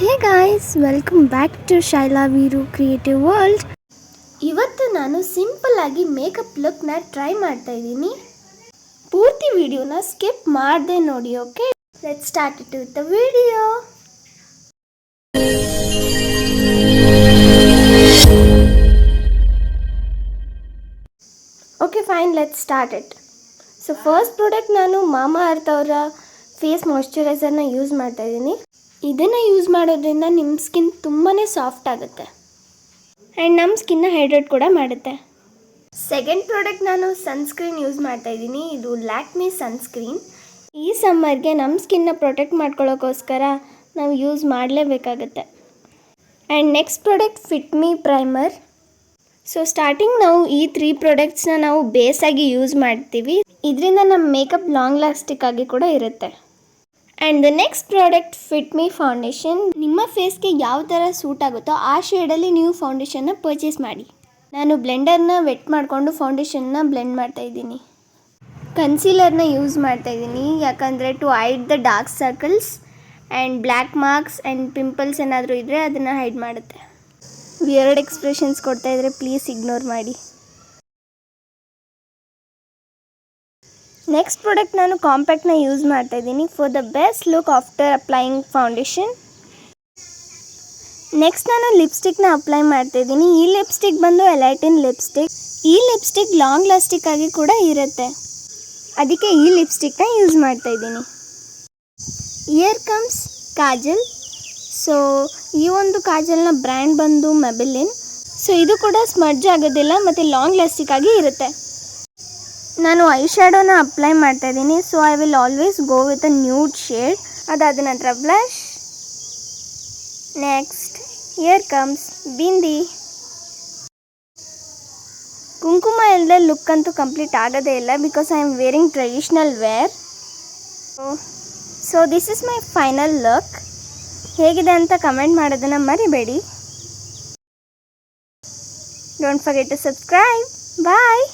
Hey guys, welcome back to Shaila Veeru creative world. ಇವತ್ತು ನಾನು simple ಆಗಿ ಮೇಕಪ್ ಲುಕ್ನ ಟ್ರೈ ಮಾಡ್ತಾ ಇದ್ದೀನಿ. ಪೂರ್ತಿ ವಿಡಿಯೋನ ಸ್ಕಿಪ್ ಮಾಡದೆ ನೋಡಿ. Okay, let's start it with the video. Okay fine, let's start it. So first product ನಾನು ಮಾಮಾ ಅರ್ತ್ ಅವರ ಫೇಸ್ ಮಾಯ್ಶ್ಚರೈಸರ್ನ ಯೂಸ್ ಮಾಡ್ತಾ ಇದ್ದೀನಿ. ಇದನ್ನು ಯೂಸ್ ಮಾಡೋದ್ರಿಂದ ನಿಮ್ಮ ಸ್ಕಿನ್ ತುಂಬಾ ಸಾಫ್ಟ್ ಆಗುತ್ತೆ ಆ್ಯಂಡ್ ನಮ್ಮ ಸ್ಕಿನ್ನ ಹೈಡ್ರೇಟ್ ಕೂಡ ಮಾಡುತ್ತೆ. ಸೆಕೆಂಡ್ ಪ್ರಾಡಕ್ಟ್ ನಾನು ಸನ್ಸ್ಕ್ರೀನ್ ಯೂಸ್ ಮಾಡ್ತಾ ಇದ್ದೀನಿ. ಇದು ಲ್ಯಾಕ್ಮಿ ಸನ್ಸ್ಕ್ರೀನ್. ಈ ಸಮ್ಮರ್ಗೆ ನಮ್ಮ ಸ್ಕಿನ್ನ ಪ್ರೊಟೆಕ್ಟ್ ಮಾಡ್ಕೊಳ್ಳೋಕ್ಕೋಸ್ಕರ ನಾವು ಯೂಸ್ ಮಾಡಲೇಬೇಕಾಗತ್ತೆ. And next product Fit Me primer. So starting ನಾವು ಈ 3 ಪ್ರಾಡಕ್ಟ್ಸ್ನ ನಾವು ಬೇಸಾಗಿ ಯೂಸ್ ಮಾಡ್ತೀವಿ. ಇದರಿಂದ ನಮ್ಮ ಮೇಕಪ್ ಲಾಂಗ್ ಲಾಸ್ಟಿಕ್ ಆಗಿ ಕೂಡ ಇರುತ್ತೆ. And the next product Fit me foundation. ನಿಮ್ಮ ಫೇಸ್ಗೆ ಯಾವ ಥರ ಸೂಟ್ ಆಗುತ್ತೋ ಆ ಶೇಡಲ್ಲಿ ನೀವು ಫೌಂಡೇಶನ್ನ ಪರ್ಚೇಸ್ ಮಾಡಿ. ನಾನು ಬ್ಲೆಂಡರ್ನ ವೆಟ್ ಮಾಡಿಕೊಂಡು ಫೌಂಡೇಶನ್ನ ಬ್ಲೆಂಡ್ ಮಾಡ್ತಾ ಇದ್ದೀನಿ. ಕನ್ಸೀಲರ್ನ ಯೂಸ್ ಮಾಡ್ತಾ ಇದ್ದೀನಿ, ಯಾಕಂದರೆ to hide the dark circles and black marks and pimples ಏನಾದರೂ ಇದ್ದರೆ ಅದನ್ನು ಹೈಡ್ ಮಾಡುತ್ತೆ. ವಿಯರ್ಡ್ ಎಕ್ಸ್ಪ್ರೆಷನ್ಸ್ ಕೊಡ್ತಾ ಇದ್ದರೆ ಪ್ಲೀಸ್ ಇಗ್ನೋರ್ ಮಾಡಿ. ನೆಕ್ಸ್ಟ್ ಪ್ರಾಡಕ್ಟ್ ನಾನು ಕಾಂಪ್ಯಾಕ್ಟ್ನ ಯೂಸ್ ಮಾಡ್ತಾ ಇದ್ದೀನಿ for the best look after applying foundation. Next ನಾನು ಲಿಪ್ಸ್ಟಿಕ್ನ ಅಪ್ಲೈ ಮಾಡ್ತಾ ಇದ್ದೀನಿ. ಈ ಲಿಪ್ಸ್ಟಿಕ್ ಬಂದು ಎಲೈಟಿನ್ ಲಿಪ್ಸ್ಟಿಕ್. ಈ ಲಿಪ್ಸ್ಟಿಕ್ ಲಾಂಗ್ ಲಾಸ್ಟಿಕ್ ಆಗಿ ಕೂಡ ಇರುತ್ತೆ, ಅದಕ್ಕೆ ಈ ಲಿಪ್ಸ್ಟಿಕ್ನ ಯೂಸ್ ಮಾಡ್ತಾ ಇದ್ದೀನಿ. Year comes Kajal. ಸೊ ಈ ಒಂದು ಕಾಜಲ್ನ ಬ್ರ್ಯಾಂಡ್ ಬಂದು ಮೆಬೆಲಿನ್. ಸೊ ಇದು ಕೂಡ ಸ್ಮಡ್ಜ್ ಆಗೋದಿಲ್ಲ ಮತ್ತು ಲಾಂಗ್ ಲಾಸ್ಟಿಕ್ ಆಗಿ ಇರುತ್ತೆ. ನಾನು ಐ ಶ್ಯಾಡೋನ ಅಪ್ಲೈ ಮಾಡ್ತಾ ಇದ್ದೀನಿ. So I will always go with a nude shade. ಅದಾದ ನಂತರ blush. Next here comes bindi. ಕುಂಕುಮ ಇಲ್ಲದೆ ಲುಕ್ ಅಂತೂ ಕಂಪ್ಲೀಟ್ ಆಗೋದೇ ಇಲ್ಲ, because I am wearing traditional wear. So this is my final look. ಹೇಗಿದೆ ಅಂತ ಕಮೆಂಟ್ ಮಾಡೋದನ್ನು ಮರಿಬೇಡಿ. Don't forget to subscribe. Bye.